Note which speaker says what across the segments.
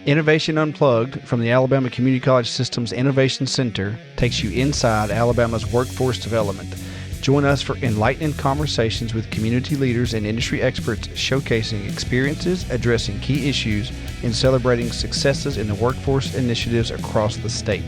Speaker 1: Innovation Unplugged from the Alabama Community College System's Innovation Center takes you inside Alabama's workforce development. Join us for enlightening conversations with community leaders and industry experts showcasing experiences, addressing key issues, and celebrating successes in the workforce initiatives across the state.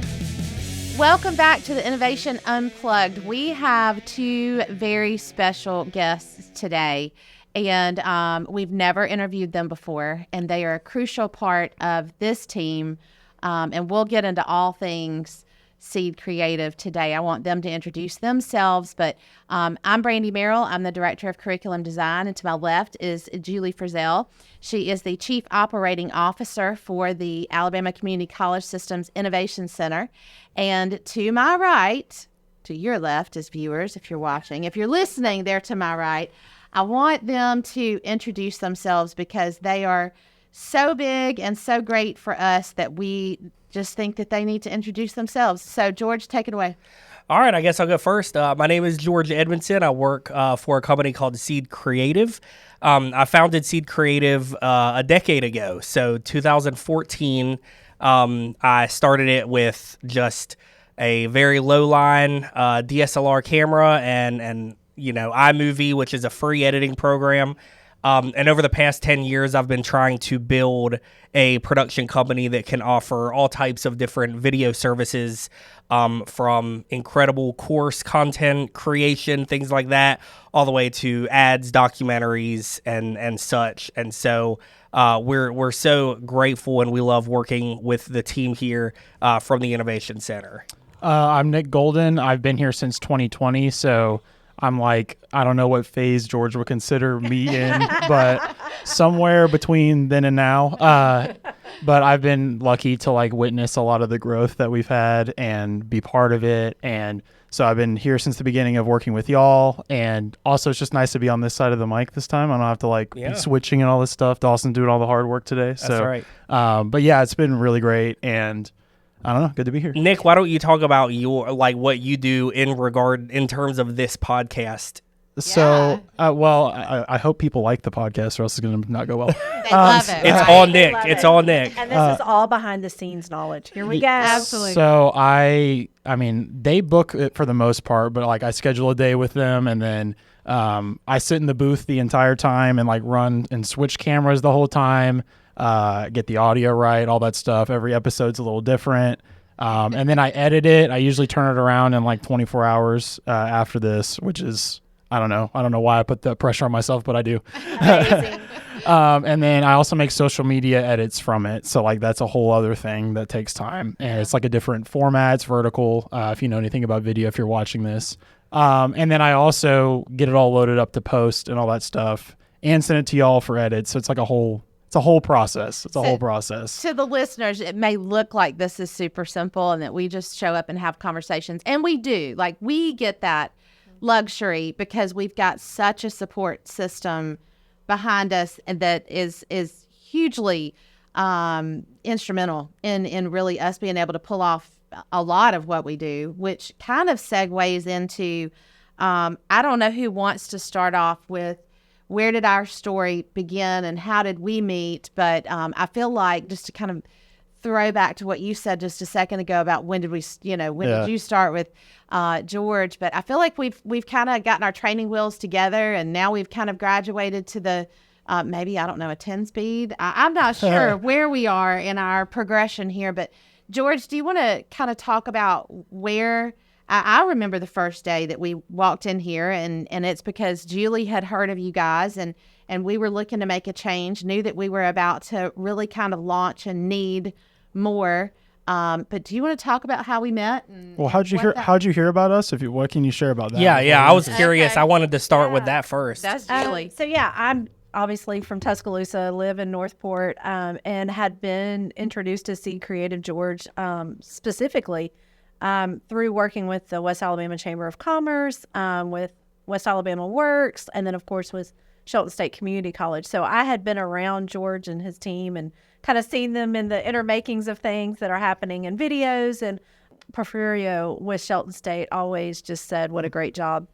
Speaker 2: Welcome back to the Innovation Unplugged. We have two very special guests today, and we've never interviewed them before, and they are a crucial part of this team, and we'll get into all things Seed Creative today. I want them to introduce themselves, but I'm Brandi Merrill. I'm the Director of Curriculum Design, and to my left is Julie Frizzell. She is the Chief Operating Officer for the Alabama Community College System's Innovation Center. And to my right, to your left as viewers, if you're watching, if you're listening, they're to my right. I want them to introduce themselves because they are so big and so great for us that we just think that they need to introduce themselves. So, George, take it away.
Speaker 3: All right, I guess I'll go first. My name is George Edmondson. I work for a company called Seed Creative. I founded Seed Creative a decade ago. So 2014, I started it with just a very low-line DSLR camera and iMovie, which is a free editing program. And over the past 10 years, I've been trying to build a production company that can offer all types of different video services, from incredible course content creation, things like that, all the way to ads, documentaries, and such. And so we're so grateful, and we love working with the team here from the Innovation Center.
Speaker 4: I'm Nick Golden. I've been here since 2020, so I'm like, I don't know what phase George would consider me in, but somewhere between then and now. But I've been lucky to witness a lot of the growth that we've had and be part of it. And so I've been here since the beginning of working with y'all. And also it's just nice to be on this side of the mic this time. I don't have to be switching and all this stuff. Dawson doing all the hard work today.
Speaker 3: That's right.
Speaker 4: But yeah, it's been really great. And I don't know. Good to be here.
Speaker 3: Nick, why don't you talk about your what you do in terms of this podcast?
Speaker 4: So, I hope people like the podcast, or else it's going to not go well.
Speaker 2: They love it.
Speaker 3: It's
Speaker 2: right?
Speaker 3: all Nick. It's all Nick.
Speaker 5: And this is all behind the scenes knowledge. Here we go.
Speaker 2: Absolutely.
Speaker 4: So I mean, they book it for the most part, but I schedule a day with them, and then I sit in the booth the entire time and run and switch cameras the whole time. Get the audio right, all that stuff. Every episode's a little different. And then I edit it. I usually turn it around in 24 hours after this, which is, I don't know why I put that pressure on myself, but I do.
Speaker 2: Amazing.
Speaker 4: And then I also make social media edits from it. So that's a whole other thing that takes time. And it's a different format. It's vertical. If you know anything about video, if you're watching this. And then I also get it all loaded up to post and all that stuff and send it to y'all for edits. So it's a whole process. It's a whole process.
Speaker 2: To the listeners, it may look like this is super simple and that we just show up and have conversations. And we do. We get that luxury because we've got such a support system behind us and that is hugely instrumental in really us being able to pull off a lot of what we do, which kind of segues into, I don't know who wants to start off with where did our story begin and how did we meet? But I feel like just to kind of throw back to what you said just a second ago about when did you start with George? But I feel like we've kind of gotten our training wheels together, and now we've kind of graduated to the maybe, I don't know, a 10 speed. I'm not sure where we are in our progression here. But George, do you want to kind of talk about where? I remember the first day that we walked in here, and it's because Julie had heard of you guys, and we were looking to make a change, knew that we were about to really kind of launch and need more. But do you want to talk about how we met?
Speaker 4: Well, how'd you hear about us? What can you share about that?
Speaker 3: Yeah. I was curious.
Speaker 2: Okay.
Speaker 3: I wanted to start with that first.
Speaker 2: That's Julie.
Speaker 5: I'm obviously from Tuscaloosa, live in Northport, and had been introduced to Seed Creative George specifically through working with the West Alabama Chamber of Commerce, with West Alabama Works, and then, of course, with Shelton State Community College. So I had been around George and his team and kind of seen them in the inner makings of things that are happening in videos. And Porfirio with Shelton State always just said what a great job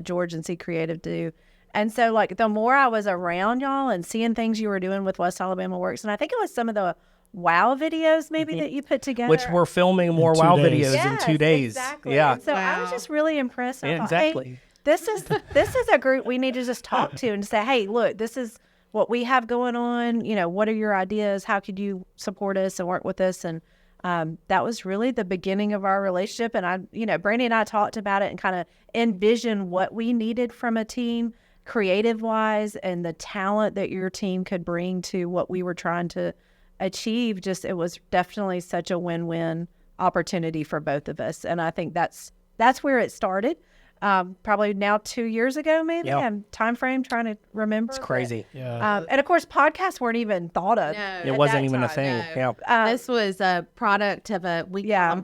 Speaker 5: George and Seed Creative do. And so, the more I was around y'all and seeing things you were doing with West Alabama Works, and I think it was some of the wow videos maybe that you put together.
Speaker 3: Which we're filming more
Speaker 4: 2
Speaker 3: wow
Speaker 4: days.
Speaker 3: videos in 2
Speaker 5: Yes,
Speaker 3: days.
Speaker 5: Exactly.
Speaker 3: Yeah.
Speaker 5: And so I was
Speaker 2: Wow.
Speaker 5: just really impressed. I
Speaker 3: Yeah,
Speaker 5: thought, hey,
Speaker 3: exactly.
Speaker 5: this is a group we need to just talk to and say, hey, look, this is what we have going on. You know, what are your ideas? How could you support us and work with us? And that was really the beginning of our relationship. And Brandi and I talked about it and kind of envisioned what we needed from a team, creative wise, and the talent that your team could bring to what we were trying to achieve. Just, it was definitely such a win-win opportunity for both of us. And I think that's where it started. Probably now 2 years ago, maybe.
Speaker 3: Yep.
Speaker 5: I'm time frame trying to remember.
Speaker 3: It's crazy.
Speaker 4: Yeah.
Speaker 5: And of course, podcasts weren't even thought of.
Speaker 2: No.
Speaker 3: It
Speaker 5: at
Speaker 3: wasn't
Speaker 5: that
Speaker 3: even a
Speaker 5: time.
Speaker 3: thing.
Speaker 2: No.
Speaker 3: Yeah.
Speaker 2: This was a product of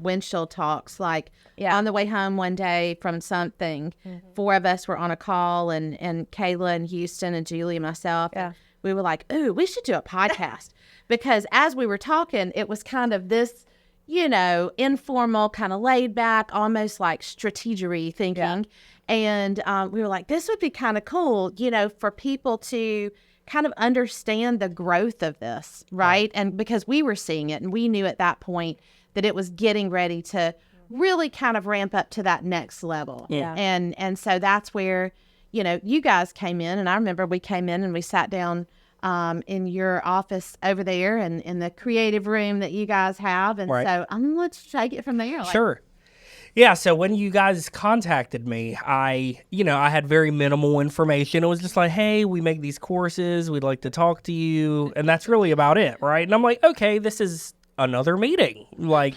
Speaker 2: windshield talks. Like on the way home one day from something, 4 of us were on a call, and Kayla and Houston and Julie and myself.
Speaker 5: Yeah.
Speaker 2: And we were like, ooh, we should do a podcast. Because as we were talking, it was kind of this, informal, kind of laid back, almost like strategery thinking.
Speaker 5: Yeah.
Speaker 2: And we were like, this would be kind of cool, for people to kind of understand the growth of this, right? And because we were seeing it, and we knew at that point that it was getting ready to really kind of ramp up to that next level.
Speaker 5: Yeah.
Speaker 2: And so that's where, you guys came in, and I remember we came in and we sat down in your office over there and in the creative room that you guys have. And
Speaker 3: Right.
Speaker 2: so let's take it from there. Like,
Speaker 3: Sure. Yeah, so when you guys contacted me, I had very minimal information. It was just like, hey, we make these courses. We'd like to talk to you. And that's really about it, right? And I'm like, okay, this is another meeting. Like,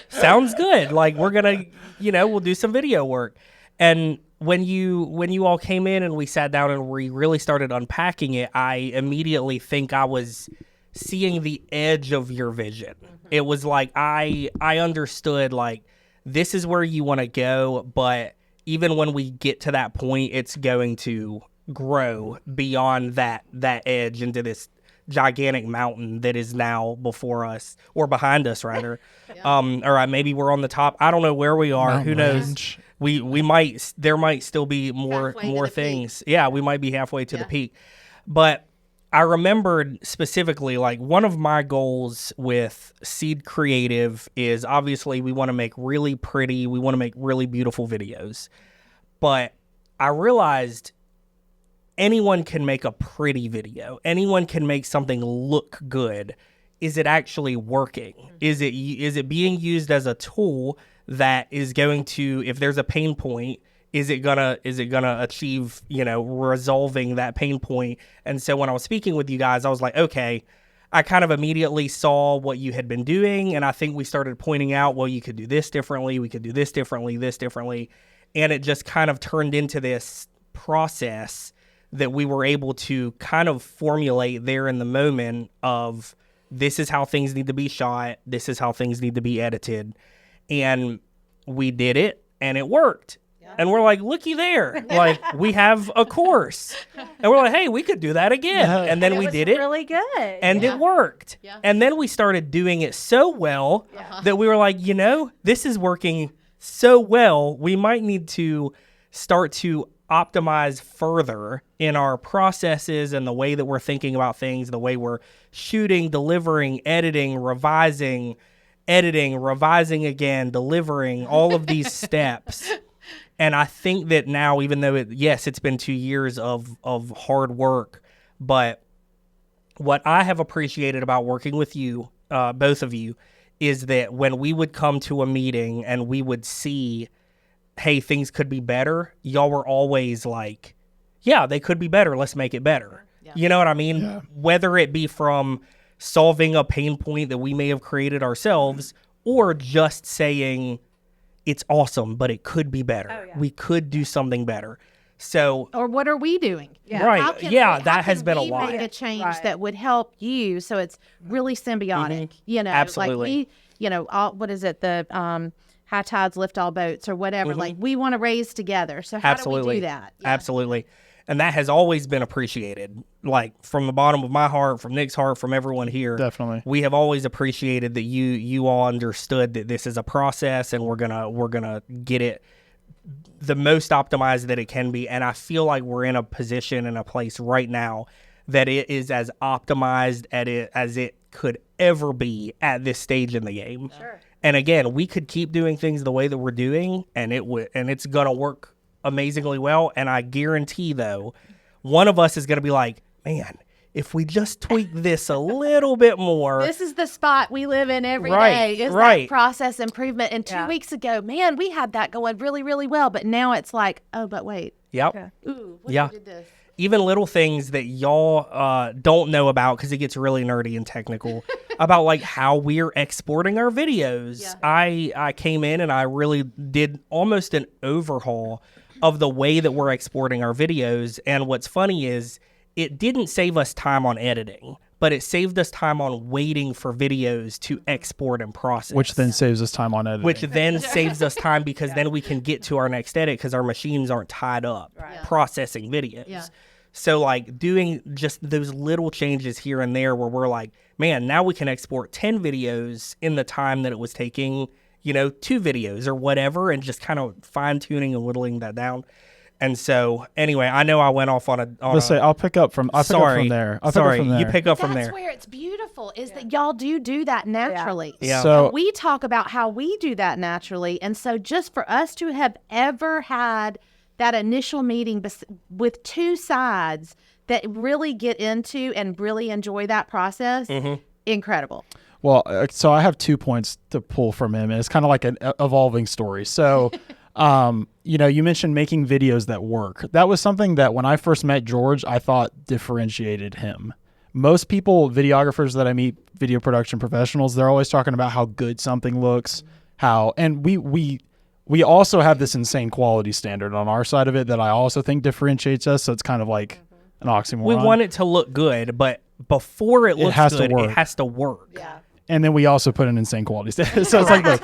Speaker 3: sounds good. Like, we're going to, we'll do some video work. And when you all came in and we sat down and we really started unpacking it, I immediately think I was seeing the edge of your vision. It was like I understood, like, this is where you want to go, but even when we get to that point, it's going to grow beyond that edge into this gigantic mountain that is now before us, or behind us rather. Or maybe we're on the top. I don't know where we are.
Speaker 4: Mountain
Speaker 3: Who knows?
Speaker 4: range.
Speaker 3: We might, there might still be more
Speaker 2: Halfway to the
Speaker 3: things. Yeah, we might be halfway to the peak. But I remembered specifically, like, one of my goals with Seed Creative is obviously we want to make really pretty, we want to make really beautiful videos. But I realized anyone can make a pretty video. Anyone can make something look good. Is it actually working? Is it being used as a tool that is going to, if there's a pain point, is it gonna achieve, resolving that pain point? And so when I was speaking with you guys, I was like, okay, I kind of immediately saw what you had been doing, and I think we started pointing out, well, you could do this differently, we could do this differently, and it just kind of turned into this process that we were able to kind of formulate there in the moment of, this is how things need to be shot, this is how things need to be edited, and we did it, and it worked. And we're like, looky there. Like, we have a course. And we're like, hey, we could do that again. And then we did it.
Speaker 5: Really good.
Speaker 3: And it worked.
Speaker 2: Yeah.
Speaker 3: And then we started doing it so well that we were like, this is working so well. We might need to start to optimize further in our processes and the way that we're thinking about things, the way we're shooting, delivering, editing, revising again, delivering, all of these steps. And I think that now, even though it's been 2 years of hard work, but what I have appreciated about working with you, both of you, is that when we would come to a meeting and we would see, hey, things could be better, y'all were always like, yeah, they could be better. Let's make it better. Yeah. You know what I mean? Yeah. Whether it be from solving a pain point that we may have created ourselves, or just saying, it's awesome, but it could be better. Oh, yeah. We could do something better. So,
Speaker 2: or what are we doing?
Speaker 5: Yeah.
Speaker 3: Right.
Speaker 2: How
Speaker 3: that has been a
Speaker 2: we
Speaker 3: lot.
Speaker 2: Make a change that would help you, so it's really symbiotic.
Speaker 3: Absolutely.
Speaker 2: Like what is it? The high tides lift all boats, or whatever. Like, we want to raise together. So how do we do that? Yeah.
Speaker 3: Absolutely. And that has always been appreciated, like, from the bottom of my heart, from Nick's heart, from everyone here.
Speaker 4: Definitely.
Speaker 3: We have always appreciated that you all understood that this is a process, and we're gonna get it the most optimized that it can be. And I feel like we're in a position and a place right now that it is as optimized as it could ever be at this stage in the game. Sure. And again, we could keep doing things the way that we're doing, and it's gonna work amazingly well. And I guarantee, though, one of us is gonna be like, man, if we just tweak this a little bit more.
Speaker 2: This is the spot we live in every day. Is that process improvement. And 2 weeks ago, man, we had that going really, really well. But now it's like, oh, but wait.
Speaker 3: Yep.
Speaker 2: Okay. Ooh, what if we did this?
Speaker 3: Even little things that y'all don't know about, because it gets really nerdy and technical, about like how we're exporting our videos. Yeah. I came in and I really did almost an overhaul of the way that we're exporting our videos. And what's funny is it didn't save us time on editing, but it saved us time on waiting for videos to export and process.
Speaker 4: Which then saves us time on editing.
Speaker 3: Which then saves us time because then we can get to our next edit because our machines aren't tied up processing videos. Yeah. So like doing just those little changes here and there where we're like, man, now we can export 10 videos in the time that it was taking, 2 videos or whatever, and just kind of fine tuning and whittling that down. And so, anyway, I know I went off on a.
Speaker 4: Let's say I'll pick up from there.
Speaker 3: You pick up from there.
Speaker 2: That's where it's beautiful is that y'all do that naturally.
Speaker 3: Yeah.
Speaker 4: So
Speaker 2: we talk about how we do that naturally, and so just for us to have ever had that initial meeting with 2 sides that really get into and really enjoy that process, incredible.
Speaker 4: Well, so I have 2 points to pull from him, and it's kind of like an evolving story. So. You mentioned making videos that work. That was something that when I first met George, I thought differentiated him. Most people, videographers that I meet, video production professionals, they're always talking about how good something looks, and we also have this insane quality standard on our side of it that I also think differentiates us. So it's kind of like an oxymoron.
Speaker 3: We want it to look good, but before it looks good, it has to work.
Speaker 2: Yeah.
Speaker 4: And then we also put an insane quality standard. So it's like this.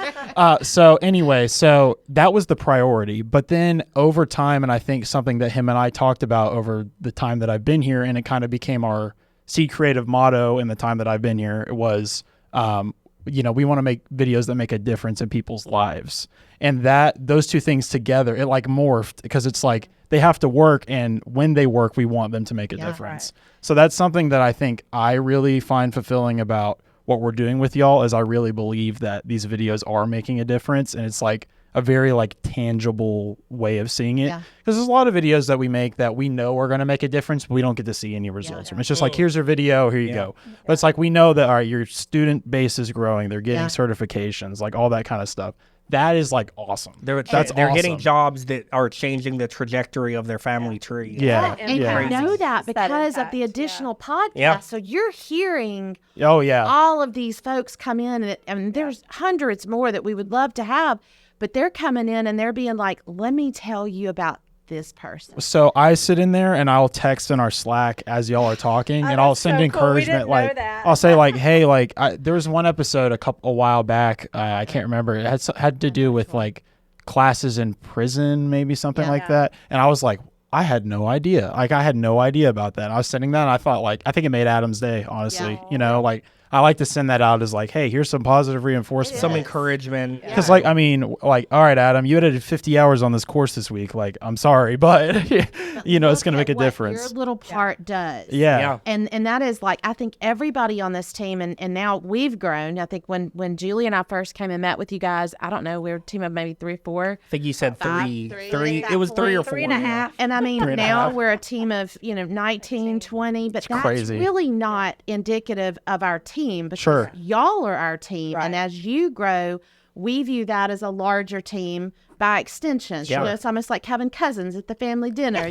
Speaker 4: So that was the priority. But then over time, and I think something that him and I talked about over the time that I've been here, and it kind of became our Seed Creative motto in the time that I've been here, it was, we want to make videos that make a difference in people's lives. And those 2 things together, it like morphed because it's like they have to work. And when they work, we want them to make a difference. Right. So that's something that I think I really find fulfilling about what we're doing with y'all is I really believe that these videos are making a difference, and it's like a very like tangible way of seeing it. Because there's a lot of videos that we make that we know are going to make a difference, but we don't get to see any results from. It's just like, here's your video, here you go. But it's like we know that, all right, your student base is growing, they're getting certifications, like all that kind of stuff. That is like awesome.
Speaker 3: They're getting jobs that are changing the trajectory of their family tree.
Speaker 2: Yeah. And you know that because of the additional podcasts.
Speaker 3: Yeah.
Speaker 2: So you're hearing
Speaker 4: all
Speaker 2: of these folks come in, and there's hundreds more that we would love to have, but they're coming in and they're being like, let me tell you about this person.
Speaker 4: So I sit in there and I'll text in our Slack as y'all are talking, and I'll send encouragement. Like I'll say like, hey, like there was one episode a while back. I can't remember. It had to do with like classes in prison, maybe something like that. And I was like, I had no idea. Like I had no idea about that. And I was sending that, and I thought like, I think it made Adam's day. Honestly, like. I like to send that out as like, hey, here's some positive reinforcement.
Speaker 3: Some encouragement.
Speaker 4: Because all right, Adam, you edited 50 hours on this course this week. Like, I'm sorry, but, it's going to make a difference.
Speaker 2: Your little part does.
Speaker 4: Yeah.
Speaker 2: And that is like, I think everybody on this team, and now we've grown. I think when Julie and I first came and met with you guys, I don't know, we were a team of maybe 3 or 4.
Speaker 3: I think you said 3. It was 3 or 4.
Speaker 2: 3.5. And I mean, now we're a team of, 19, 20, but that's
Speaker 4: crazy.
Speaker 2: Really not indicative of our team. Because y'all are our team, and as you grow, we view that as a larger team by extension. It's almost like having cousins at the family dinner.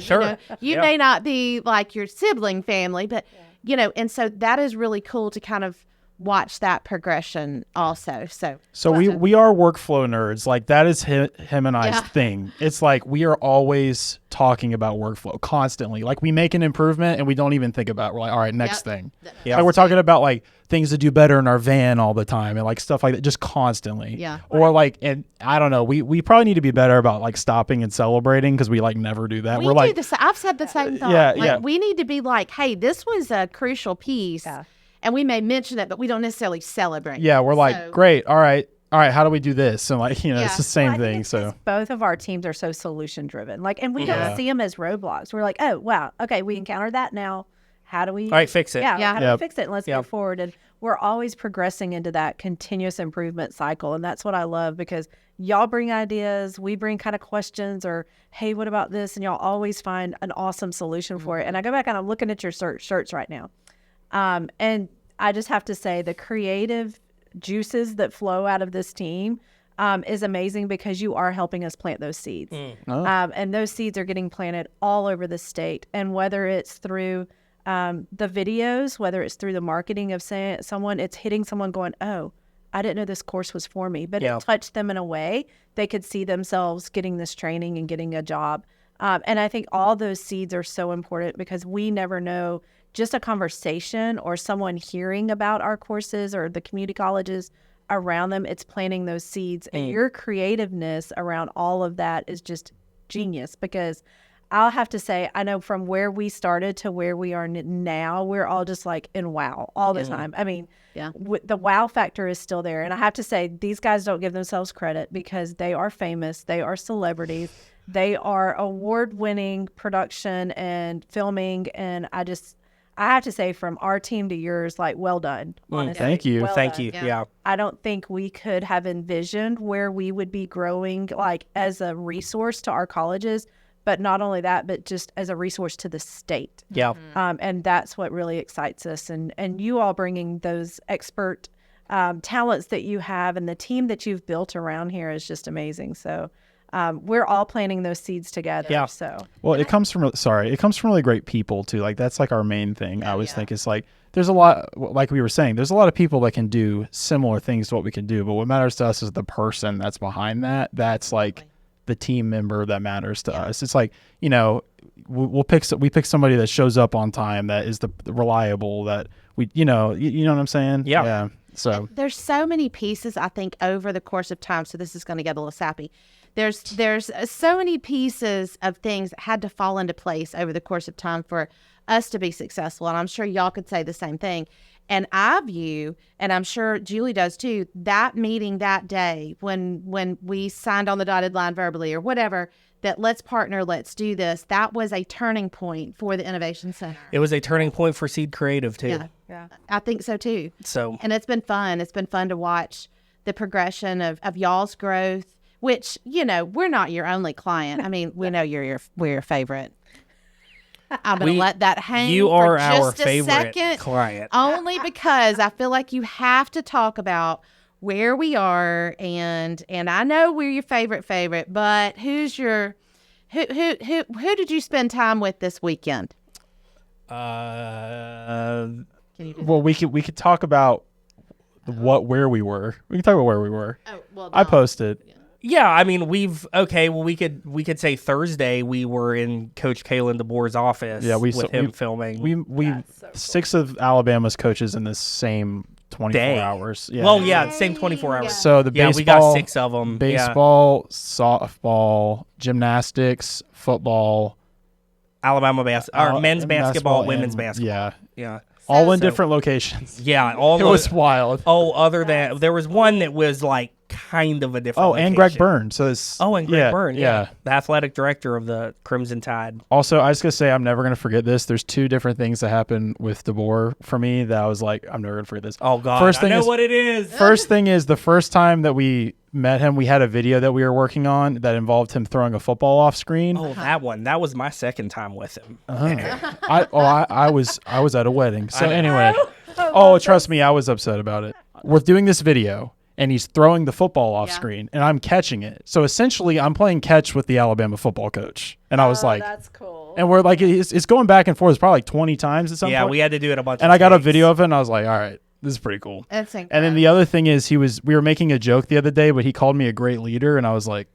Speaker 2: You may not be like your sibling family, but and so that is really cool to kind of watch that progression also. So
Speaker 4: we are workflow nerds. Like that is him and I's thing. It's like we are always talking about workflow constantly. Like we make an improvement and we don't even think about it. We're like, all right, next thing. Like we're talking about like things to do better in our van all the time and like stuff like that, just constantly.
Speaker 2: Yeah.
Speaker 4: Or like, and I don't know, we probably need to be better about like stopping and celebrating because we like never do that.
Speaker 2: We're
Speaker 4: like,
Speaker 2: I've said the same thought.
Speaker 4: Yeah.
Speaker 2: We need to be like, hey, this was a crucial piece. Yeah. And we may mention it, but we don't necessarily celebrate.
Speaker 4: Yeah, we're like, great, all right, how do we do this? And like, it's the same thing. So
Speaker 5: both of our teams are so solution driven. Like, and we don't see them as roadblocks. We're like, oh wow, okay, we encountered that now. How do we?
Speaker 3: All right, fix it.
Speaker 5: Yeah. How do we fix it? And let's move forward. And we're always progressing into that continuous improvement cycle. And that's what I love, because y'all bring ideas, we bring kind of questions, or, hey, what about this? And y'all always find an awesome solution for it. And I go back and I'm looking at your shirts right now. And I just have to say, the creative juices that flow out of this team is amazing, because you are helping us plant those seeds. And those seeds are getting planted all over the state. And whether it's through the videos, whether it's through the marketing of someone, it's hitting someone going, oh, I didn't know this course was for me. But it touched them in a way they could see themselves getting this training and getting a job. And I think all those seeds are so important, because we never know, just a conversation or someone hearing about our courses or the community colleges around them, it's planting those seeds. And your creativeness around all of that is just genius, because I'll have to say, I know from where we started to where we are now, we're all just like in wow all the time. I mean, the wow factor is still there. And I have to say, these guys don't give themselves credit, because they are famous. They are celebrities. They are award-winning production and filming. And I have to say, from our team to yours, like, well done. Honestly.
Speaker 4: Thank you.
Speaker 5: Well
Speaker 3: Thank
Speaker 5: done.
Speaker 3: you. Yeah.
Speaker 5: I don't think we could have envisioned where we would be growing, like, as a resource to our colleges, but not only that, but just as a resource to the state.
Speaker 3: Yeah.
Speaker 5: And that's what really excites us. And you all bringing those expert talents that you have, and the team that you've built around here is just amazing. So we're all planting those seeds together.
Speaker 3: Yeah.
Speaker 5: So
Speaker 4: Well, it comes from really great people too. Like, that's like our main thing. I always think it's like, there's a lot, like we were saying, there's a lot of people that can do similar things to what we can do, but what matters to us is the person that's behind that. That's like the team member that matters to us. It's like, you know, we pick somebody that shows up on time, that is the reliable, that we, you know what I'm saying?
Speaker 3: Yeah.
Speaker 4: So
Speaker 2: There's so many pieces, I think, over the course of time. So this is going to get a little sappy. There's so many pieces of things that had to fall into place over the course of time for us to be successful. And I'm sure y'all could say the same thing. And I view, and I'm sure Julie does too, that meeting that day when we signed on the dotted line verbally or whatever, that let's partner, let's do this, that was a turning point for the Innovation Center.
Speaker 3: It was a turning point for Seed Creative too.
Speaker 2: Yeah. I think so too.
Speaker 3: So,
Speaker 2: And it's been fun. It's been fun to watch the progression of y'all's growth, which, you know, we're not your only client. I mean, we know we're your favorite. I'm going to let that hang.
Speaker 3: You
Speaker 2: for
Speaker 3: are our
Speaker 2: just a
Speaker 3: favorite
Speaker 2: second,
Speaker 3: client.
Speaker 2: only because I feel like you have to talk about where we are, and I know we're your favorite, but who did you spend time with this weekend?
Speaker 3: Uh,
Speaker 4: well, we could talk about where we were. We can talk about where we were.
Speaker 2: Oh, well,
Speaker 4: I posted.
Speaker 3: Yeah, I mean, we could say Thursday we were in Coach Kalen DeBoer's office with him filming.
Speaker 4: We 6 of Alabama's coaches in this same 24
Speaker 3: Day.
Speaker 4: hours. Yeah.
Speaker 3: Well, yeah, same 24 hours.
Speaker 4: So the baseball,
Speaker 3: we got 6 of them.
Speaker 4: Baseball, softball, gymnastics, football,
Speaker 3: Alabama men's basketball, women's basketball.
Speaker 4: Yeah. All in different locations.
Speaker 3: Yeah,
Speaker 4: It was wild.
Speaker 3: Oh, other than there was one that was like kind of a different.
Speaker 4: Oh, and Greg Byrne. So it's
Speaker 3: and Greg Byrne. Yeah, the athletic director of the Crimson Tide.
Speaker 4: Also, I was gonna say I'm never gonna forget this. There's 2 different things that happened with DeBoer for me that I was like, I'm never gonna forget this.
Speaker 3: Oh God,
Speaker 4: I
Speaker 3: know what it is.
Speaker 4: First thing is, the first time that we met him, we had a video that we were working on that involved him throwing a football off screen.
Speaker 3: Oh, that one. That was my second time with him.
Speaker 4: I was at a wedding. So anyway, trust me, I was upset about it. We're doing this video, and he's throwing the football off screen, and I'm catching it. So essentially, I'm playing catch with the Alabama football coach, and I was like,
Speaker 5: that's cool.
Speaker 4: and we're like, it's going back and forth. It's probably like 20 times at some point.
Speaker 3: Yeah, we had to do it a bunch.
Speaker 4: And I got a video of it, and I was like, all right. This is pretty cool.
Speaker 2: That's
Speaker 4: and then the other thing is, we were making a joke the other day, but he called me a great leader, and I was like,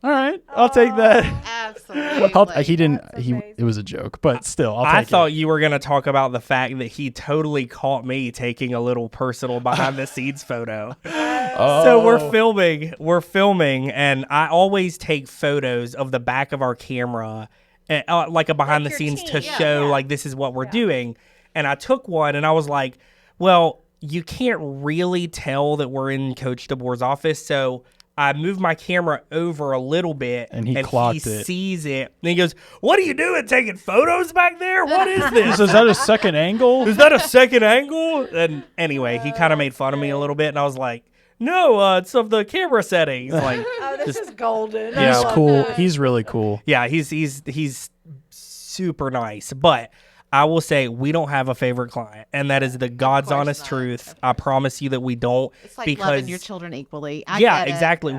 Speaker 4: all right, I'll take that.
Speaker 2: Absolutely.
Speaker 4: It was a joke, but still,
Speaker 3: I thought you were going to talk about the fact that he totally caught me taking a little personal behind the scenes photo. So we're filming, and I always take photos of the back of our camera, like a behind the scenes to show like this is what we're doing. And I took one, and I was like, well, you can't really tell that we're in Coach DeBoer's office, so I moved my camera over a little bit,
Speaker 4: And he clocked it.
Speaker 3: Sees it, and he goes, "What are you doing? Taking photos back there? What is this?
Speaker 4: Is that a second angle?
Speaker 3: Is that a second angle?" And anyway, he kind of made fun of me a little bit, and I was like, "No, it's of the camera settings." Like,
Speaker 5: This is golden.
Speaker 4: He's cool. He's really cool.
Speaker 3: yeah, he's super nice, but I will say we don't have a favorite client, and that is the God's
Speaker 2: course
Speaker 3: honest
Speaker 2: not.
Speaker 3: truth. I promise you that we don't.
Speaker 2: It's like
Speaker 3: because
Speaker 2: loving your children equally. I
Speaker 3: yeah,
Speaker 2: get it.
Speaker 3: exactly.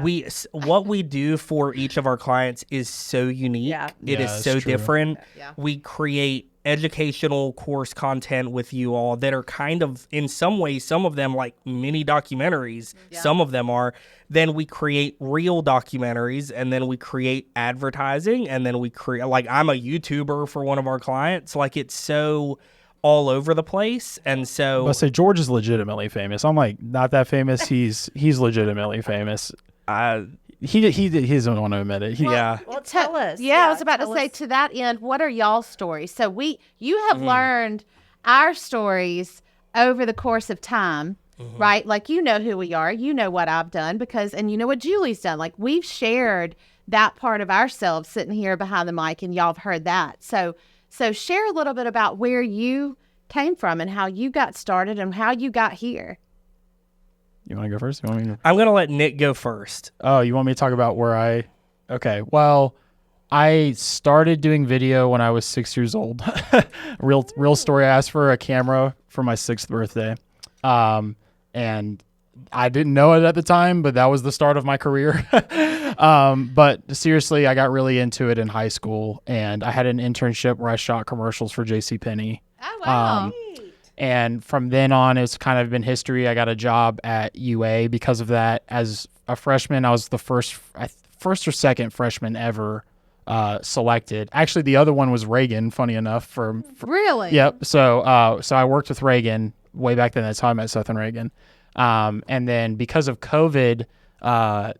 Speaker 3: What we do for each of our clients is so unique.
Speaker 5: Yeah.
Speaker 3: It
Speaker 4: Yeah,
Speaker 3: is
Speaker 4: that's
Speaker 3: so
Speaker 4: true.
Speaker 3: different.
Speaker 2: Yeah.
Speaker 3: We create educational course content with you all that are kind of, in some ways, some of them like mini documentaries. Some of them are. Then we create real documentaries, and then we create advertising, and then we create, like, I'm a YouTuber for one of our clients. Like, it's so all over the place. And so
Speaker 4: But say George is legitimately famous. I'm like not that famous. He's legitimately famous. He doesn't want to admit it.
Speaker 3: yeah.
Speaker 5: Well, tell us.
Speaker 2: Yeah, I was about to
Speaker 5: tell
Speaker 2: say,
Speaker 5: us.
Speaker 2: to that end, what are y'all's stories? So you have learned our stories over the course of time, right? Like, you know who we are, you know what I've done and you know what Julie's done. Like, we've shared that part of ourselves sitting here behind the mic, and y'all have heard that. So share a little bit about where you came from and how you got started and how you got here.
Speaker 4: You want to go first? You want me to?
Speaker 3: I'm going to let Nick go first.
Speaker 4: Oh, you want me to talk about where I? Okay. Well, I started doing video when I was 6 years old. Real story. I asked for a camera for my 6th birthday, and I didn't know it at the time, but that was the start of my career. But seriously, I got really into it in high school, and I had an internship where I shot commercials for JCPenney.
Speaker 2: Oh, wow.
Speaker 4: And from then on, it's kind of been history. I got a job at UA because of that. As a freshman, I was the first or second freshman ever selected. Actually, the other one was Reagan, funny enough. For
Speaker 2: Really?
Speaker 4: Yep. So I worked with Reagan way back then. That's how I met Seth and Reagan. And then because of COVID,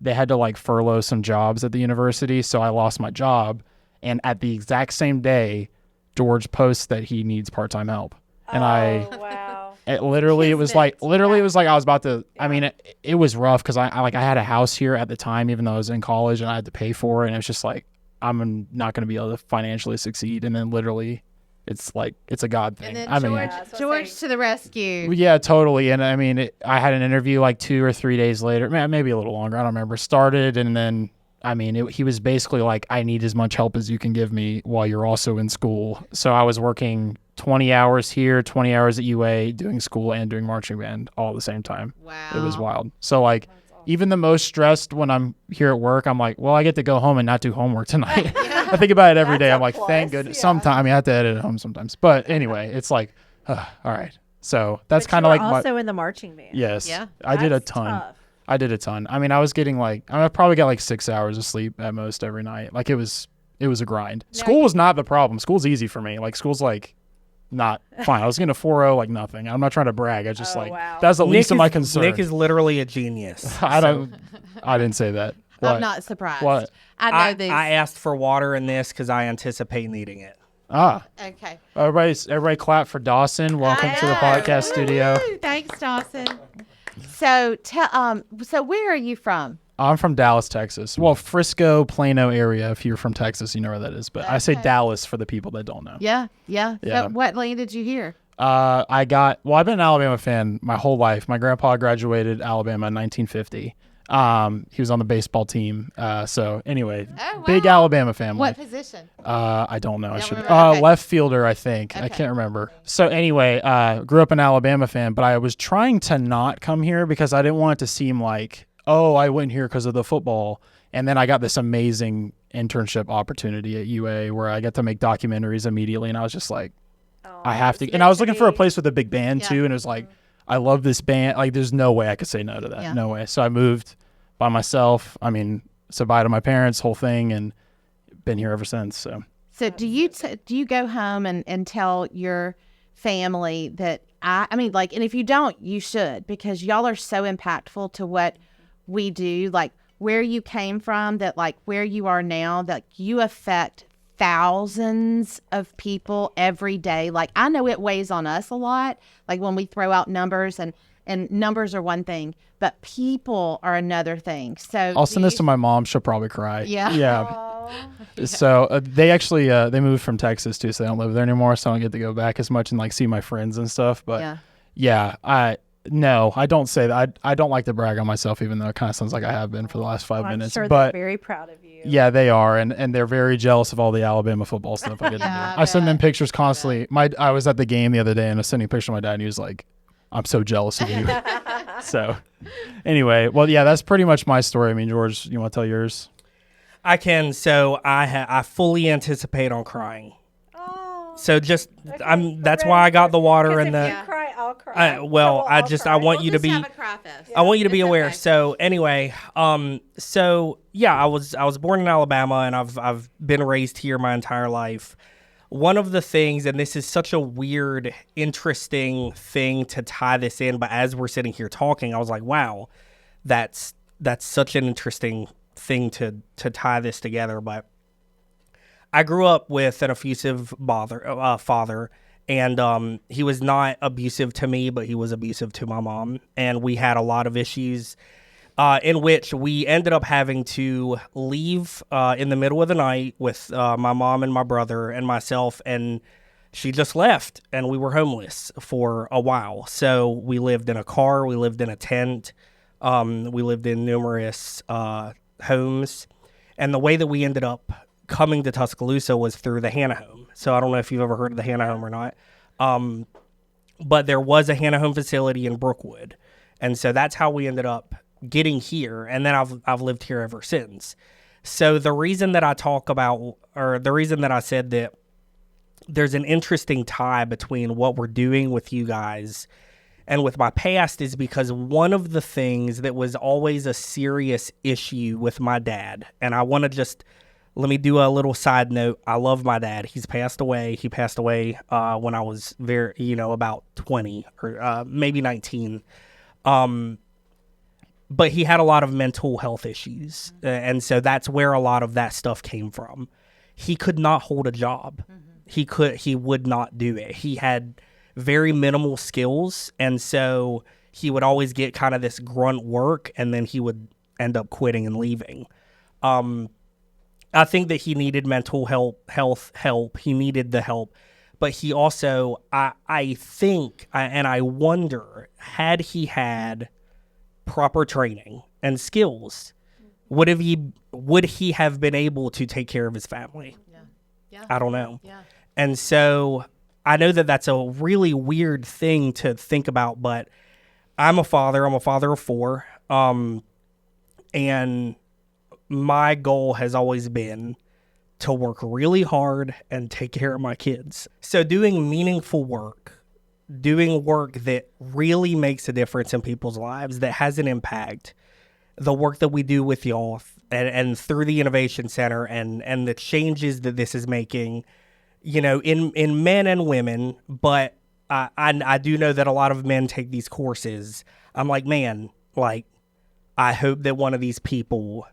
Speaker 4: they had to like furlough some jobs at the university. So I lost my job. And at the exact same day, George posts that he needs part-time help. And
Speaker 5: Wow.
Speaker 4: it was like I was about to, I mean, it was rough because I had a house here at the time, even though I was in college, and I had to pay for it. And it was just like, I'm not going to be able to financially succeed. And then literally it's like, it's a God thing.
Speaker 2: And then
Speaker 4: I mean,
Speaker 2: George to the rescue.
Speaker 4: yeah, totally. And I mean, I had an interview like 2 or 3 days later, maybe a little longer. I don't remember. Started, and then, I mean, he was basically like, I need as much help as you can give me while you're also in school. So I was working 20 hours here, 20 hours at UA, doing school and doing marching band all at the same time.
Speaker 2: Wow.
Speaker 4: It was wild. So like, even the most stressed when I'm here at work, I'm like, well, I get to go home and not do homework tonight. I think about it every day.
Speaker 5: That's
Speaker 4: I'm
Speaker 5: a
Speaker 4: like,
Speaker 5: plus,
Speaker 4: thank goodness.
Speaker 5: yeah.
Speaker 4: Sometimes, I mean, I have to edit at home sometimes. But anyway, it's like, all right. So that's
Speaker 5: But
Speaker 4: kind
Speaker 5: you
Speaker 4: of
Speaker 5: were
Speaker 4: like
Speaker 5: also in the marching band.
Speaker 4: yes.
Speaker 2: Yeah.
Speaker 4: I did a
Speaker 5: That's
Speaker 4: ton.
Speaker 5: tough.
Speaker 4: I did a ton. I mean, I was getting like, I probably got like 6 hours of sleep at most every night. Like it was a grind. School was not the problem. School's easy for me. Like school's like not fine. I was getting a 4.0 like nothing. I'm not trying to brag. I just
Speaker 5: wow.
Speaker 4: that's the least of my
Speaker 3: Nick
Speaker 4: concern.
Speaker 3: is literally a genius.
Speaker 4: I didn't say that. What?
Speaker 2: I'm not surprised.
Speaker 4: What?
Speaker 2: I know these.
Speaker 3: I asked for water in this because I anticipate needing it.
Speaker 2: Okay.
Speaker 4: Everybody clap for Dawson. Welcome to the podcast studio.
Speaker 2: Woo, thanks, Dawson. So so where are you from?
Speaker 4: I'm from Dallas, Texas. Well, Frisco, Plano area. If you're from Texas, you know where that is. But I say Dallas for the people that don't know.
Speaker 2: Yeah.
Speaker 4: Yeah.
Speaker 2: So what landed you here?
Speaker 4: I've been an Alabama fan my whole life. My grandpa graduated Alabama in 1950. He was on the baseball team. So anyway, big Alabama family.
Speaker 2: What position?
Speaker 4: I don't know. I should.
Speaker 2: remember? Okay.
Speaker 4: Left fielder, I think. I
Speaker 2: Okay.
Speaker 4: can't remember. So anyway, grew up an Alabama fan, but I was trying to not come here because I didn't want it to seem like, oh, I went here because of the football. And then I got this amazing internship opportunity at UA where I got to make documentaries immediately. And I was just like, I have to. And I was looking for a place with a big band too. And it was like, I love this band. Like, there's no way I could say no to that.
Speaker 2: Yeah.
Speaker 4: No way. So I moved by myself. I mean, said bye to my parents, whole thing, and been here ever since. So
Speaker 2: do you go home and tell your family that I mean, like, and if you don't, you should, because y'all are so impactful to what we do, like where you came from, that like where you are now, that you affect thousands of people every day. Like, I know it weighs on us a lot, like when we throw out numbers, and And numbers are one thing, but people are another thing. So
Speaker 4: I'll send this to my mom. She'll probably cry.
Speaker 2: Yeah.
Speaker 4: Yeah. So they actually they moved from Texas too, so they don't live there anymore. So I don't get to go back as much and like see my friends and stuff. But yeah, I don't say that. I don't like to brag on myself, even though it kind of sounds like I have been for the last 5 minutes.
Speaker 5: I'm sure
Speaker 4: but
Speaker 5: they're very proud of you.
Speaker 4: yeah, they are, and they're very jealous of all the Alabama football stuff I get to do. I send them pictures constantly. I was at the game the other day and I was sending a picture to my dad, and he was like, "I'm so jealous of you." So anyway, well, yeah, that's pretty much my story. I mean, George, you want to tell yours?
Speaker 3: I can. So I fully anticipate on crying.
Speaker 5: Oh.
Speaker 3: So just
Speaker 5: Okay,
Speaker 3: that's why I got the water and
Speaker 5: if
Speaker 3: the.
Speaker 5: you cry, I'll cry.
Speaker 3: Well, I want you to be.
Speaker 2: Have a cry fest.
Speaker 3: I want you to be
Speaker 2: It's
Speaker 3: aware.
Speaker 2: okay.
Speaker 3: So anyway, so yeah, I was born in Alabama, and I've been raised here my entire life. One of the things, and this is such a weird, interesting thing to tie this in, but as we're sitting here talking, I was like, wow, that's such an interesting thing to tie this together. But I grew up with an abusive father, and he was not abusive to me, but he was abusive to my mom, and we had a lot of issues in which we ended up having to leave in the middle of the night with my mom and my brother and myself, and she just left, and we were homeless for a while. So we lived in a car, we lived in a tent, we lived in numerous homes, and the way that we ended up coming to Tuscaloosa was through the Hannah Home. So I don't know if you've ever heard of the Hannah Home or not, but there was a Hannah Home facility in Brookwood, and so that's how we ended up getting here, and then I've lived here ever since. So the reason that I talk about, or the reason that I said that there's an interesting tie between what we're doing with you guys and with my past is because one of the things that was always a serious issue with my dad, and I want to just let me do a little side note. I love my dad. He's passed away. He passed away when I was about 20 or maybe 19. But he had a lot of mental health issues. And so that's where a lot of that stuff came from. He could not hold a job. He would not do it. He had very minimal skills. And so he would always get kind of this grunt work, and then he would end up quitting and leaving. I think that he needed mental health help. He needed the help. But he also, I think, and I wonder, had he had proper training and skills, would he have been able to take care of his family?
Speaker 2: Yeah.
Speaker 3: I don't know.
Speaker 2: Yeah.
Speaker 3: And so I know that that's a really weird thing to think about, but I'm a father of 4. And my goal has always been to work really hard and take care of my kids. So doing meaningful work, doing work that really makes a difference in people's lives, that has an impact, the work that we do with y'all and through the Innovation Center and the changes that this is making, in men and women. But I do know that a lot of men take these courses. I'm like, man, like, I hope that one of these people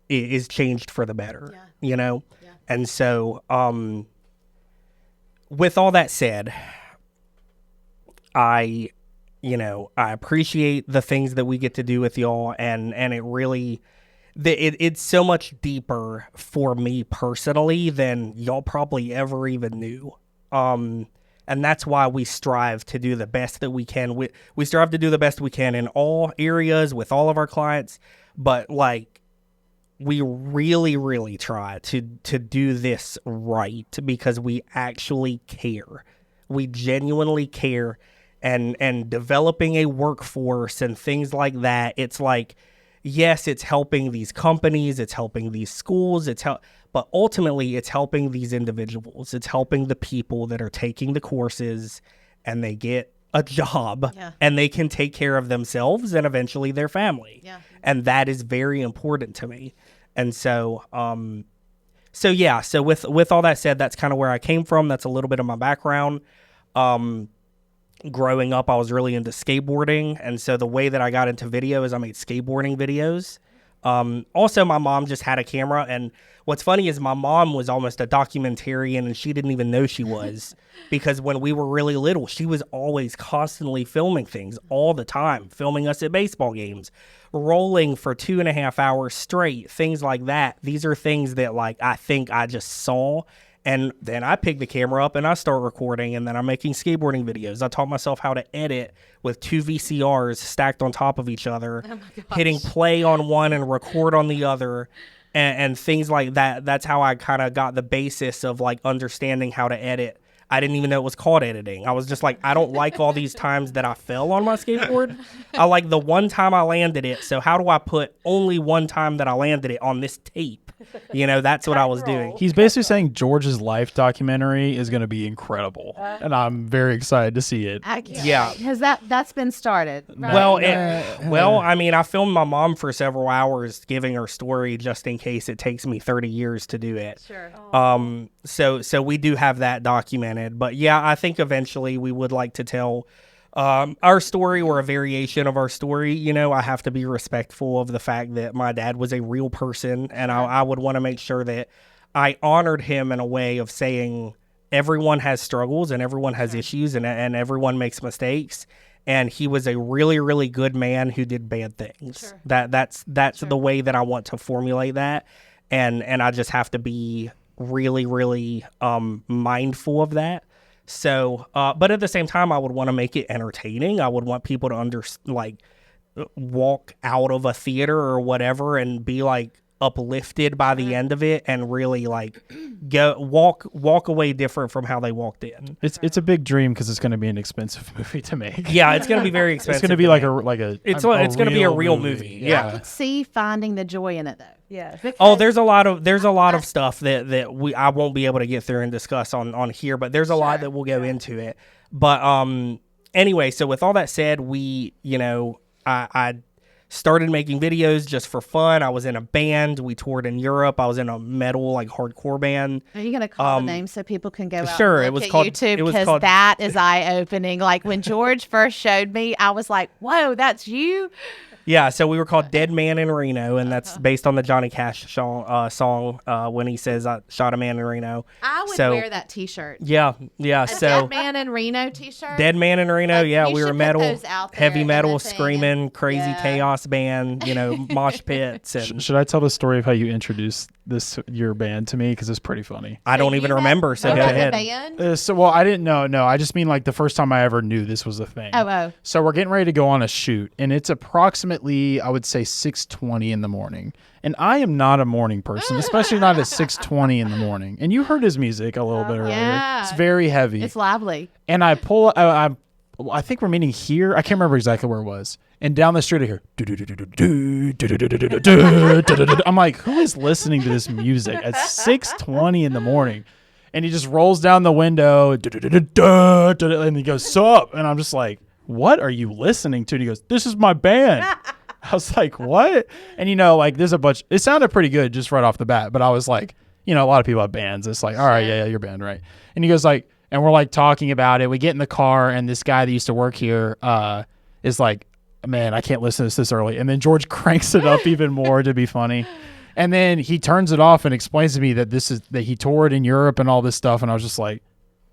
Speaker 3: is changed for the better,
Speaker 2: Yeah.
Speaker 3: And so with all that said, I appreciate the things that we get to do with y'all, and it really, it's so much deeper for me personally than y'all probably ever even knew. And that's why we strive to do the best that we can. We strive to do the best we can in all areas with all of our clients, but like, we really, really try to do this right because we actually care. We genuinely care. And developing a workforce and things like that, it's like, yes, it's helping these companies, it's helping these schools, but ultimately it's helping these individuals. It's helping the people that are taking the courses and they get a job and they can take care of themselves and eventually their family.
Speaker 2: Yeah.
Speaker 3: And that is very important to me. And so, so with all that said, that's kind of where I came from. That's a little bit of my background. Growing up, I was really into skateboarding. And so the way that I got into video is I made skateboarding videos. Also, my mom just had a camera, and what's funny is my mom was almost a documentarian, and she didn't even know she was, because when we were really little, she was always constantly filming things all the time, filming us at baseball games, rolling for 2.5 hours straight, things like that. These are things that, like, I think I just saw. And then I pick the camera up and I start recording, and then I'm making skateboarding videos. I taught myself how to edit with 2 VCRs stacked on top of each other, hitting play on one and record on the other, and things like that. That's how I kind of got the basis of like understanding how to edit. I didn't even know it was called editing. I was just like, I don't like all these times that I fell on my skateboard. I like the one time I landed it. So how do I put only one time that I landed it on this tape? You know, that's what I was doing.
Speaker 4: He's basically saying George's life documentary is going to be incredible, and I'm very excited to see it.
Speaker 3: Yeah.
Speaker 2: Has that's been started? Right?
Speaker 3: Well, I mean, I filmed my mom for several hours giving her story just in case it takes me 30 years to do it.
Speaker 2: Sure.
Speaker 3: So we do have that documented. But yeah, I think eventually we would like to tell our story, or a variation of our story. You know, I have to be respectful of the fact that my dad was a real person, and I would want to make sure that I honored him in a way of saying everyone has struggles and everyone has issues, and everyone makes mistakes. And he was a really, really good man who did bad things.
Speaker 2: Sure.
Speaker 3: That's the way that I want to formulate that. And I just have to be really, really mindful of that. So, but at the same time, I would want to make it entertaining. I would want people to walk out of a theater or whatever and be like uplifted by the end of it, and really like walk away different from how they walked in.
Speaker 4: It's a big dream because it's going to be an expensive movie to make.
Speaker 3: Yeah, it's going to be very expensive.
Speaker 4: It's going to be like
Speaker 3: it's going to be a real movie. Yeah.
Speaker 2: I could see finding the joy in it though.
Speaker 5: Yeah.
Speaker 3: Oh, there's a lot of stuff that I won't be able to get through and discuss on here, but there's a lot that will go into it. But anyway, so with all that said, I started making videos just for fun. I was in a band. We toured in Europe. I was in a metal, like, hardcore band.
Speaker 2: Are you going to call the name so people can go out
Speaker 3: sure,
Speaker 2: and
Speaker 3: it was
Speaker 2: look at
Speaker 3: called-
Speaker 2: YouTube?
Speaker 3: it was
Speaker 2: Because
Speaker 3: called-
Speaker 2: that is eye-opening. Like, when George first showed me, I was like, whoa, that's you?
Speaker 3: Yeah, so we were called Dead Man in Reno, and that's based on the Johnny Cash song when he says, I shot a man in Reno.
Speaker 2: I would
Speaker 3: So-
Speaker 2: wear that T-shirt.
Speaker 3: Yeah.
Speaker 2: A
Speaker 3: So
Speaker 2: Dead Man in Reno T-shirt.
Speaker 3: Dead Man in Reno,
Speaker 2: Like,
Speaker 3: yeah,
Speaker 2: you
Speaker 3: we were
Speaker 2: should put
Speaker 3: metal,
Speaker 2: those out there
Speaker 3: heavy
Speaker 2: in
Speaker 3: metal,
Speaker 2: the thing
Speaker 3: screaming,
Speaker 2: and-
Speaker 3: crazy
Speaker 2: yeah.
Speaker 3: chaos band, mosh pits, and
Speaker 4: Should I tell the story of how you introduced your band to me? Because it's pretty funny.
Speaker 3: I don't even remember, so
Speaker 2: you
Speaker 3: go
Speaker 2: had the
Speaker 3: ahead.
Speaker 2: band?
Speaker 4: Well, I didn't know. No, I just mean like the first time I ever knew this was a thing.
Speaker 2: Oh.
Speaker 4: So we're getting ready to go on a shoot, and it's approximately, I would say, 6:20 in the morning. And I am not a morning person, especially not at 6:20 in the morning. And you heard his music a little bit earlier.
Speaker 2: Yeah.
Speaker 4: It's very heavy.
Speaker 2: It's lively.
Speaker 4: And I pull, I think we're meeting here. I can't remember exactly where it was. And down the street I hear, I'm like, who is listening to this music at 6:20 in the morning? And he just rolls down the window, and he goes, sup? And I'm just like, what are you listening to? And he goes, this is my band. I was like, what? And there's a bunch, it sounded pretty good just right off the bat, but I was like, a lot of people have bands. It's like, all right, yeah, your band, right? And he goes like, and we're like talking about it. We get in the car, and this guy that used to work here is like, man, I can't listen to this early. And then George cranks it up even more to be funny. And then he turns it off and explains to me that that he toured in Europe and all this stuff. And I was just like,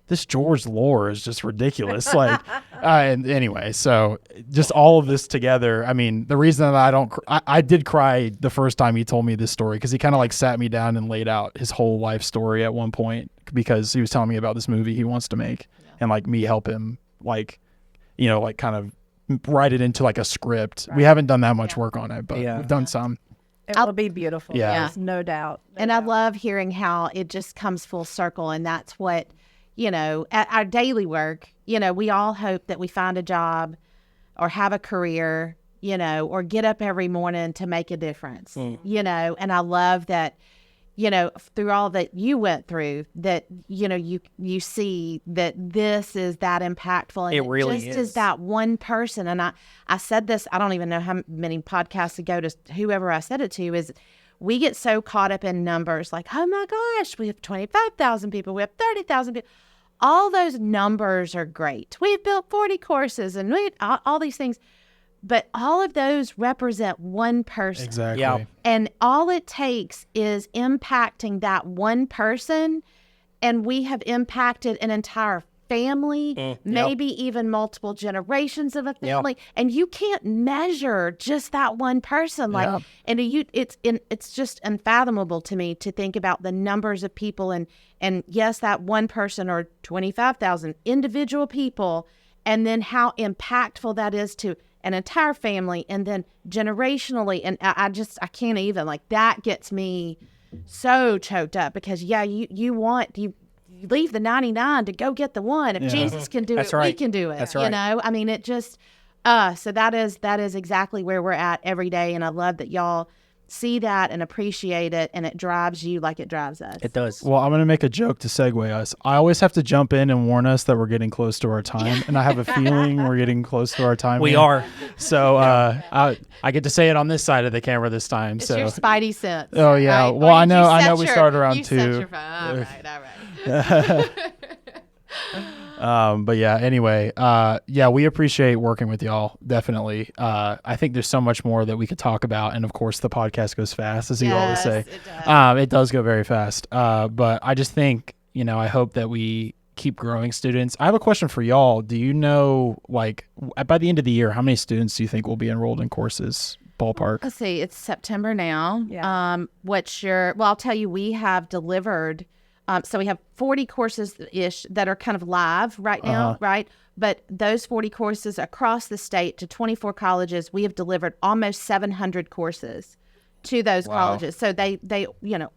Speaker 4: this George lore is just ridiculous. And anyway, so just all of this together. I mean, the reason that I did cry the first time he told me this story, because he kind of like sat me down and laid out his whole life story at one point, because he was telling me about this movie he wants to make, and like me help him, kind of write it into like a script. Right. We haven't done that much work on it, but we've done some.
Speaker 5: It will be beautiful.
Speaker 4: Yeah.
Speaker 5: There's no doubt.
Speaker 2: I love hearing how it just comes full circle. And that's what, at our daily work, we all hope that we find a job or have a career, or get up every morning to make a difference, and I love that, through all that you went through, that, you see that this is that impactful. And
Speaker 3: it really
Speaker 2: just is that one person. And I said this, I don't even know how many podcasts ago to whoever I said it to, is we get so caught up in numbers, like, oh my gosh, we have 25,000 people, we have 30,000 people. All those numbers are great. We've built 40 courses and all these things. but all of those represent one person.
Speaker 4: Exactly.
Speaker 3: Yeah.
Speaker 2: And all it takes is impacting that one person, and we have impacted an entire family, maybe even multiple generations of a family. And you can't measure just that one person. Like, and it's just unfathomable to me to think about the numbers of people, and yes, that one person or 25,000 individual people, and then how impactful that is to an entire family, and then generationally. And I can't even, like, that gets me so choked up, because you leave the 99 to go get the one. If Jesus can do
Speaker 3: That's
Speaker 2: it,
Speaker 3: right.
Speaker 2: we can do it.
Speaker 3: That's
Speaker 2: You
Speaker 3: right.
Speaker 2: know, I mean, it just, so that is exactly where we're at every day. And I love that y'all see that and appreciate it, and it drives you like it drives us.
Speaker 3: It does.
Speaker 4: Well, I'm going to make a joke to segue us. I always have to jump in and warn us that we're getting close to our time, and I have a feeling we're getting close to our time.
Speaker 3: We
Speaker 4: here.
Speaker 3: are.
Speaker 4: So I get to say it on this side of the camera this time.
Speaker 2: It's
Speaker 4: so
Speaker 2: your spidey sense.
Speaker 4: Oh, yeah.
Speaker 2: right?
Speaker 4: Well,
Speaker 2: Or
Speaker 4: I
Speaker 2: you
Speaker 4: know
Speaker 2: set
Speaker 4: we started around
Speaker 2: you set
Speaker 4: 2.
Speaker 2: your phone. All right.
Speaker 4: But yeah, anyway, we appreciate working with y'all. Definitely. I think there's so much more that we could talk about. And of course the podcast goes fast, as you always say.
Speaker 2: It does.
Speaker 4: It does go very fast. But I just think, I hope that we keep growing students. I have a question for y'all. Do you know, like, by the end of the year, how many students do you think will be enrolled in courses? Ballpark.
Speaker 2: Let's see, it's September now.
Speaker 5: Yeah.
Speaker 2: I'll tell you, we have delivered, so we have 40 courses-ish that are kind of live right now, right? But those 40 courses across the state to 24 colleges, we have delivered almost 700 courses to those colleges. So they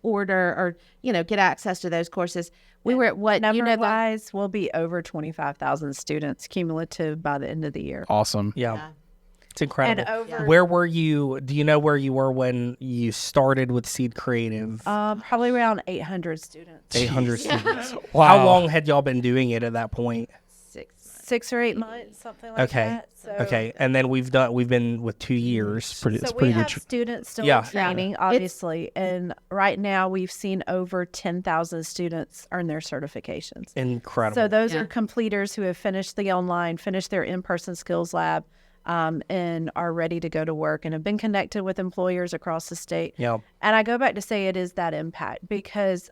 Speaker 2: order or, get access to those courses. We were at what,
Speaker 5: Number-wise, we'll be over 25,000 students cumulative by the end of the year.
Speaker 4: Awesome.
Speaker 3: Yeah. It's incredible.
Speaker 5: And over-
Speaker 3: Where were you? Do you know where you were when you started with Seed Creative?
Speaker 5: Probably around 800 students.
Speaker 3: 800 students.
Speaker 4: Wow.
Speaker 3: How long had y'all been doing it at that point?
Speaker 5: 6 or 8 months, something like
Speaker 3: Okay.
Speaker 5: that. So,
Speaker 3: Okay. And then we've been with 2 years.
Speaker 5: So
Speaker 4: It's
Speaker 5: we
Speaker 4: pretty
Speaker 5: have
Speaker 4: good.
Speaker 5: students still
Speaker 3: Yeah.
Speaker 5: in training, obviously, and right now we've seen over 10,000 students earn their certifications.
Speaker 3: Incredible.
Speaker 5: So those are completers who have finished the online, finished their in-person skills lab, and are ready to go to work and have been connected with employers across the state.
Speaker 3: Yeah.
Speaker 5: And I go back to say it is that impact because,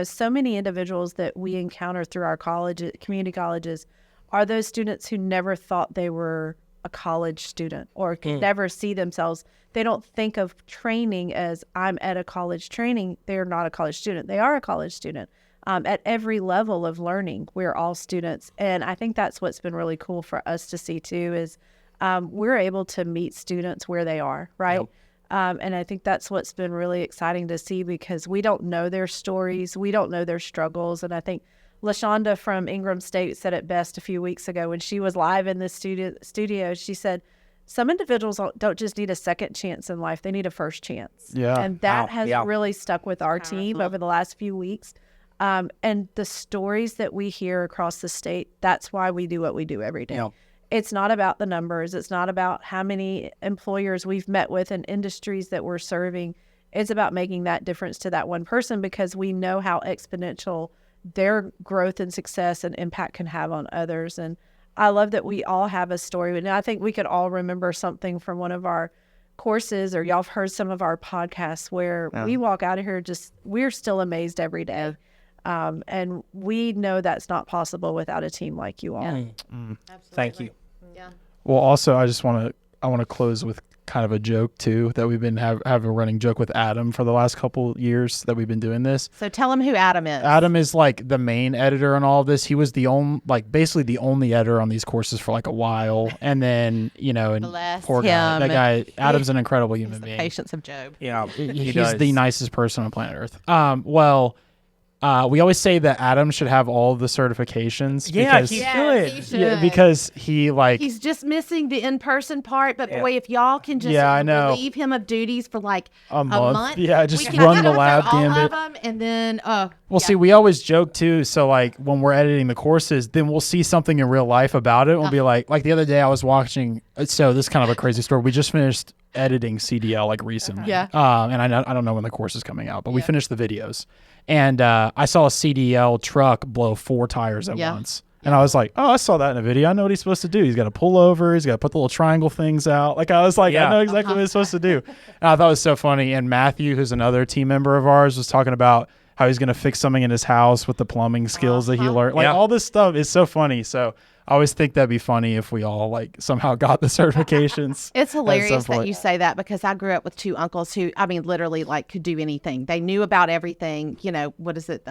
Speaker 5: so many individuals that we encounter through our community colleges are those students who never thought they were a college student or could never see themselves. They don't think of training as I'm at a college training. They're not a college student. They are a college student. At every level of learning, we're all students. And I think that's what's been really cool for us to see too is we're able to meet students where they are, right?
Speaker 3: Yep.
Speaker 5: And I think that's what's been really exciting to see because we don't know their stories. We don't know their struggles. And I think LaShonda from Ingram State said it best a few weeks ago when she was live in the studio. She said, some individuals don't just need a second chance in life. They need a first chance.
Speaker 4: Yeah.
Speaker 5: And that
Speaker 3: Wow.
Speaker 5: has
Speaker 3: Yeah.
Speaker 5: really stuck with our team over the last few weeks. And the stories that we hear across the state, that's why we do what we do every day.
Speaker 3: Yeah.
Speaker 5: It's not about the numbers. It's not about how many employers we've met with and industries that we're serving. It's about making that difference to that one person because we know how exponential their growth and success and impact can have on others. And I love that we all have a story. And I think we could all remember something from one of our courses or y'all have heard some of our podcasts where we walk out of here we're still amazed every day. And we know that's not possible without a team like you all.
Speaker 3: Thank you.
Speaker 4: Well, also, I want to close with kind of a joke too that we've been have a running joke with Adam for the last couple years that we've been doing this.
Speaker 2: So tell them who Adam is.
Speaker 4: Adam is like the main editor on all of this. He was basically the only editor on these courses for like a while, and then and
Speaker 2: Bless
Speaker 4: poor guy,
Speaker 2: him.
Speaker 4: that guy Adam's an incredible human
Speaker 2: The
Speaker 4: being.
Speaker 2: patience of Job.
Speaker 3: Yeah.
Speaker 4: He's
Speaker 3: does.
Speaker 4: the nicest person on planet Earth. We always say that Adam should have all the certifications.
Speaker 3: Yeah,
Speaker 4: because,
Speaker 3: he
Speaker 2: Yes,
Speaker 3: should.
Speaker 2: he should.
Speaker 4: yeah, because he
Speaker 2: He's just missing the in-person part, but boy, if y'all can just
Speaker 4: Yeah, I know.
Speaker 2: relieve him of duties for like
Speaker 4: A month. Yeah, just
Speaker 2: we can
Speaker 4: run
Speaker 2: get
Speaker 4: the
Speaker 2: him
Speaker 4: lab,
Speaker 2: through all
Speaker 4: damn
Speaker 2: of them, and then
Speaker 4: See, we always joke too. So like when we're editing the courses, then we'll see something in real life about it. And we'll be like the other day I was watching. So this is kind of a crazy story. We just finished editing CDL like recently.
Speaker 2: Yeah.
Speaker 4: And I don't know when the course is coming out, but we finished the videos. And I saw a CDL truck blow 4 tires at once. And I was like, oh, I saw that in a video. I know what he's supposed to do. He's got to pull over. He's got to put the little triangle things out. Like, I was like, I know exactly what he's supposed to do. And I thought it was so funny. And Matthew, who's another team member of ours, was talking about how he's going to fix something in his house with the plumbing skills that he learned. Like, all this stuff is so funny. So I always think that'd be funny if we all like somehow got the certifications.
Speaker 2: It's hilarious that you say that, because I grew up with two uncles who, I mean, literally like could do anything. They knew about everything. You know, what is it?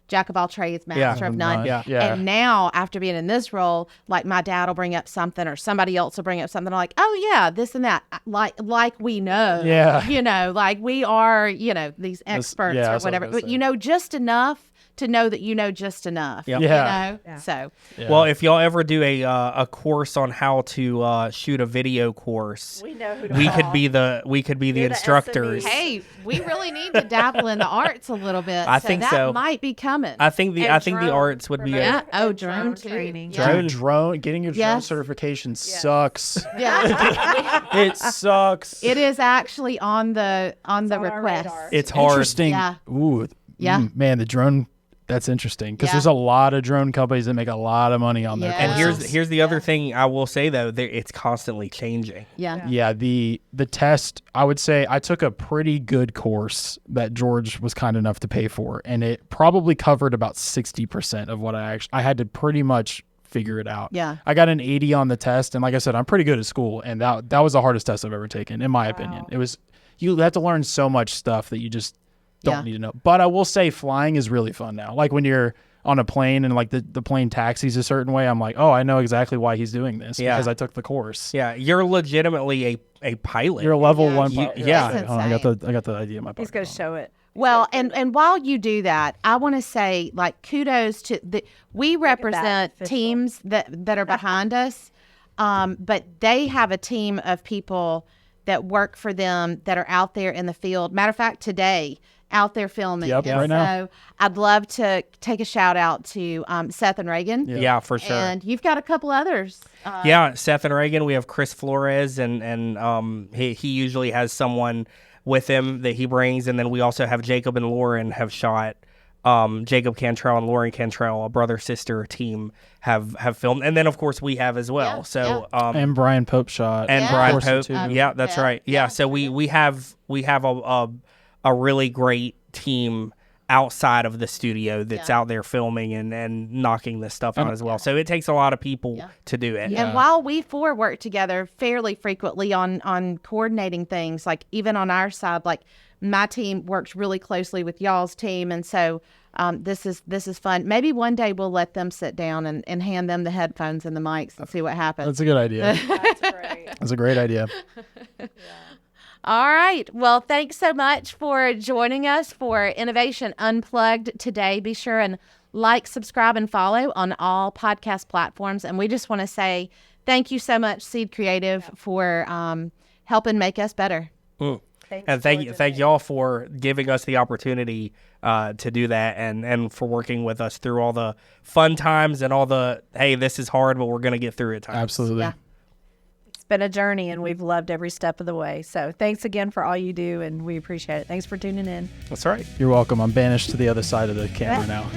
Speaker 2: Jack of all trades, master of none.
Speaker 4: Yeah.
Speaker 2: And now, after being in this role, like my dad will bring up something or somebody else will bring up something. I'm like, oh yeah, this and that. Like we know.
Speaker 4: Yeah.
Speaker 2: You know, like we are, you know, these experts or whatever. But you know just enough to know that you know just enough.
Speaker 3: Yep.
Speaker 2: You
Speaker 4: Yeah.
Speaker 2: know? Yeah. So.
Speaker 4: Yeah.
Speaker 3: Well, if y'all ever do a course on how to shoot a video course,
Speaker 5: We know who to
Speaker 3: we
Speaker 5: call.
Speaker 3: could be the instructors.
Speaker 5: SMEs.
Speaker 2: Hey, we really need to dabble in the arts a little bit.
Speaker 3: I think
Speaker 2: that
Speaker 3: so.
Speaker 2: might be coming.
Speaker 3: I think the
Speaker 5: drone.
Speaker 3: arts would be
Speaker 2: Yeah.
Speaker 5: Remember?
Speaker 2: Drone too.
Speaker 5: training.
Speaker 2: Yeah.
Speaker 4: Dude, getting your drone
Speaker 2: Yes.
Speaker 4: certification sucks.
Speaker 2: Yeah.
Speaker 4: It sucks.
Speaker 2: It is actually on the
Speaker 5: on our
Speaker 2: request.
Speaker 5: radar.
Speaker 3: It's hard.
Speaker 4: Interesting.
Speaker 2: Yeah.
Speaker 4: Ooh.
Speaker 2: Yeah.
Speaker 4: Man, the drone. That's interesting because
Speaker 2: Yeah.
Speaker 4: there's a lot of drone companies that make a lot of money on their
Speaker 2: Yeah.
Speaker 3: And
Speaker 4: courses.
Speaker 3: here's the other thing I will say though, it's constantly changing.
Speaker 2: Yeah.
Speaker 4: Yeah, the test, I would say I took a pretty good course that George was kind enough to pay for, and it probably covered about 60% of what I had to pretty much figure it out.
Speaker 2: Yeah.
Speaker 4: I got an 80 on the test, and like I said, I'm pretty good at school, and that was the hardest test I've ever taken, in my opinion. It was, you have to learn so much stuff that you just don't need to know. But I will say flying is really fun now. Like when you're on a plane and like the plane taxis a certain way, I'm like, oh, I know exactly why he's doing this because I took the course.
Speaker 3: Yeah, you're legitimately a pilot.
Speaker 4: You're a level one.
Speaker 3: You-
Speaker 4: pilot.
Speaker 3: yeah.
Speaker 2: That's
Speaker 4: Hold on,
Speaker 2: insane.
Speaker 4: I got the idea in my pocket.
Speaker 5: He's going to show it.
Speaker 2: Well, and while you do that, I want to say, like, kudos to we represent
Speaker 5: Fiscal.
Speaker 2: teams that are behind us, but they have a team of people that work for them that are out there in the field. Matter of fact, today out there filming.
Speaker 4: Yep,
Speaker 2: And
Speaker 4: right now.
Speaker 2: So I'd love to take a shout out to Seth and Reagan.
Speaker 3: Yeah, for sure.
Speaker 2: And you've got a couple others.
Speaker 3: Yeah, Seth and Reagan. We have Chris Flores, and he usually has someone with him that he brings, and then we also have Jacob and Lauren have shot. Jacob Cantrell and Lauren Cantrell, a brother-sister team, have filmed, and then of course we have as well.
Speaker 2: Yeah,
Speaker 3: so
Speaker 4: And Brian Pope shot.
Speaker 3: and
Speaker 2: Yeah.
Speaker 3: Brian
Speaker 4: Of course,
Speaker 3: Pope.
Speaker 4: too.
Speaker 3: Yeah, that's
Speaker 2: Yeah.
Speaker 3: right. Yeah, so we have a really great team outside of the studio that's out there filming and knocking this stuff out as well. So it takes a lot of people to do it.
Speaker 2: And while we four work together fairly frequently on coordinating things, like even on our side, like my team works really closely with y'all's team, and so this is fun. Maybe one day we'll let them sit down and hand them the headphones and the mics and see what happens.
Speaker 4: That's a good idea.
Speaker 5: That's great.
Speaker 4: That's a great idea.
Speaker 2: All right. Well, thanks so much for joining us for Innovation Unplugged today. Be sure and like, subscribe, and follow on all podcast platforms. And we just want to say thank you so much, Seed Creative, for helping make us better.
Speaker 3: And thank y'all for giving us the opportunity to do that, and for working with us through all the fun times and all the, hey, this is hard, but we're going to get through it times.
Speaker 4: Absolutely.
Speaker 2: Yeah.
Speaker 5: It's been a journey, and we've loved every step of the way. So thanks again for all you do, and we appreciate it. Thanks for tuning in.
Speaker 3: That's right.
Speaker 4: You're welcome. I'm banished to the other side of the camera now.